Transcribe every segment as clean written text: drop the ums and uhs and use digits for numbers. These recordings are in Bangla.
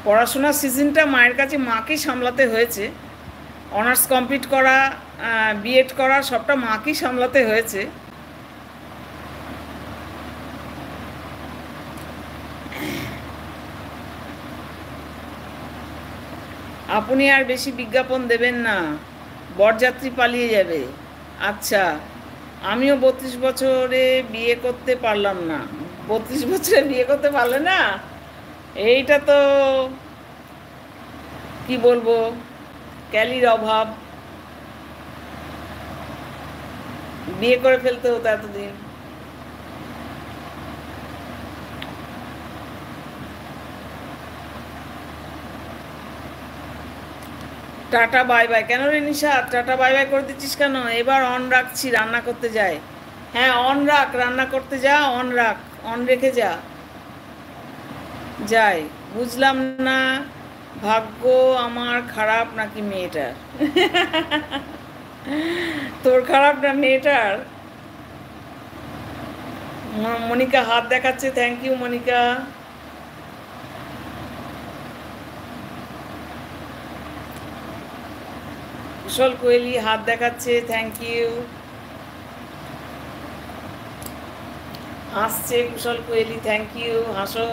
পড়াশোনার সিজনটা মায়ের কাছে মাকেই সামলাতে হয়েছে। অনার্স কমপ্লিট করা, বিএড করা, সবটা মাকেই সামলাতে হয়েছে। আপনি আর বেশি বিজ্ঞাপন দেবেন না, বরযাত্রী পালিয়ে যাবে। আচ্ছা, আমিও 32 বছরে বিয়ে করতে পারলাম না। 32 বছরে বিয়ে করতে পারলে না? এইটা তো কি বলবো, ক্যালির অভাব। বিয়ে করে ফেলতে হতো এতদিন। টাটা বাই বাই কেন রে নিশা? টাটা বাই বাই করে দিচ্ছিস কেন? এবার অন রাখছি, রান্না করতে যাই। হ্যাঁ অন রাখ, রান্না করতে যা, অন রাখ, অন রেখে যা। যাই। বুঝলাম না, ভাগ্য আমার খারাপ নাকি মেয়েটার? তোর খারাপ না মেয়েটার? মনিকা হাত দেখাচ্ছে, থ্যাংক ইউ মনিকা। কুশল কোয়েলি হাত দেখাচ্ছে, থ্যাংক ইউ। হাসছে কুশল কোয়েলি, থ্যাংক ইউ, হাসো।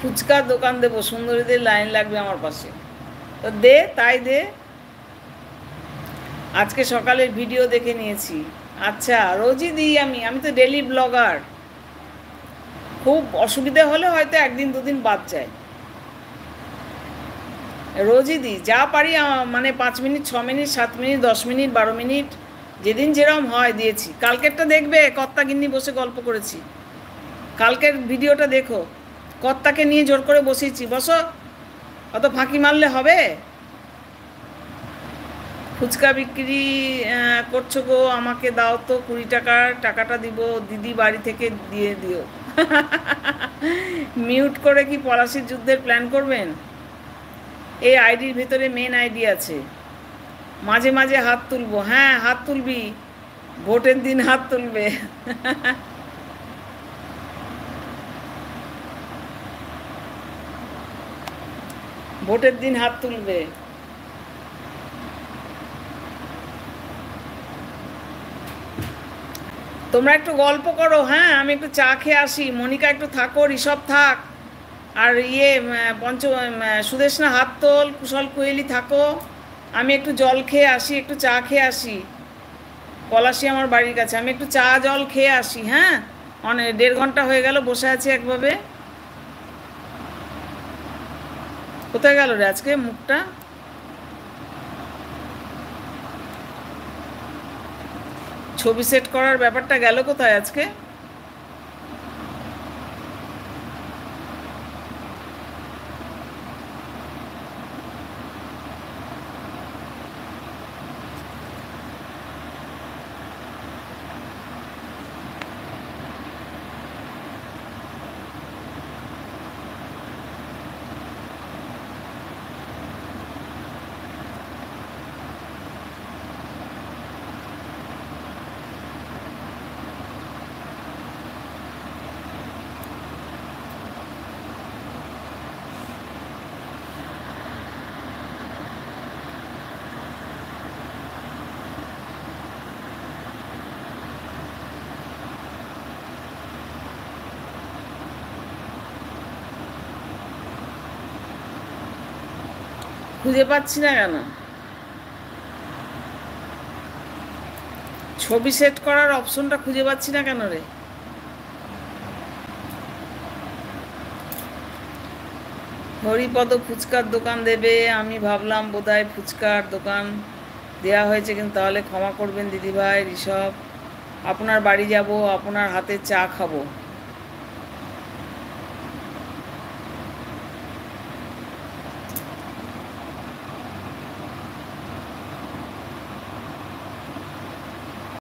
ফুচকার দোকান দেবো, সুন্দরীদের লাইন লাগবে আমার পাশে। তো দে, তাই দে। আজকে সকালের ভিডিও দেখে নিয়েছি। আচ্ছা, রোজই দিই আমি তো ডেলি ব্লগার। খুব অসুবিধা হলে হয়তো একদিন দুদিন বাদ যায়। রোজই দিই, যা পারি মানে 5 minute, 6 minute, 7 minute, 10 minute, 12 minute, যেদিন যেরকম হয় দিয়েছি। কালকেরটা দেখবে, কর্তা গিন্নি বসে গল্প করেছি। কালকের ভিডিওটা দেখো, কর্তাকে নিয়ে জোর করে বসিয়েছি, বসো, অত ফাঁকি মারলে হবে? ফুচকা বিক্রি করছো গো, আমাকে দাও তো 20 টাকার, টাকাটা দিব, দিদি বাড়ি থেকে দিয়ে দিও। মিউট করে কি পলাশির যুদ্ধের প্ল্যান করবেন? এই আইডির ভিতরে মেন আইডি আছে। মাঝে মাঝে হাত তুলবো, হ্যাঁ হাত তুলবি, ভোটের দিন হাত তুলবে। ভোটের দিন হাত তুলবে। তোমরা একটু গল্প করো, হ্যাঁ আমি একটু চা খেয়ে আসি। মনিকা একটু থাকো, ঋষভ থাক, আর সুদেশনা হাত তোল, কুশল কোয়েলি থাকো। আমি একটু জল খেয়ে আসি, একটু চা খেয়ে আসি। পলাশি আমার বাড়ির কাছে, আমি একটু চা জল খেয়ে আসি। হ্যাঁ, অনেক 1.5 ঘন্টা হয়ে গেল বসে আছি একভাবে। কোথায় গেল রে আজকে মুখটা? ছবি সেট করার ব্যাপারটা গেল কোথায় আজকে? খুঁজে পাচ্ছি না কেন? ছবি সেট করার অপশনটা খুঁজে পাচ্ছি না কেন রে? হরিপদ ফুচকার দোকান দেবে, আমি ভাবলাম বোধহয় ফুচকার দোকান দেয়া হয়েছে, কিন্তু তাহলে ক্ষমা করবেন দিদিভাই ঋষভ, আপনার বাড়ি যাব, আপনার হাতে চা খাবো।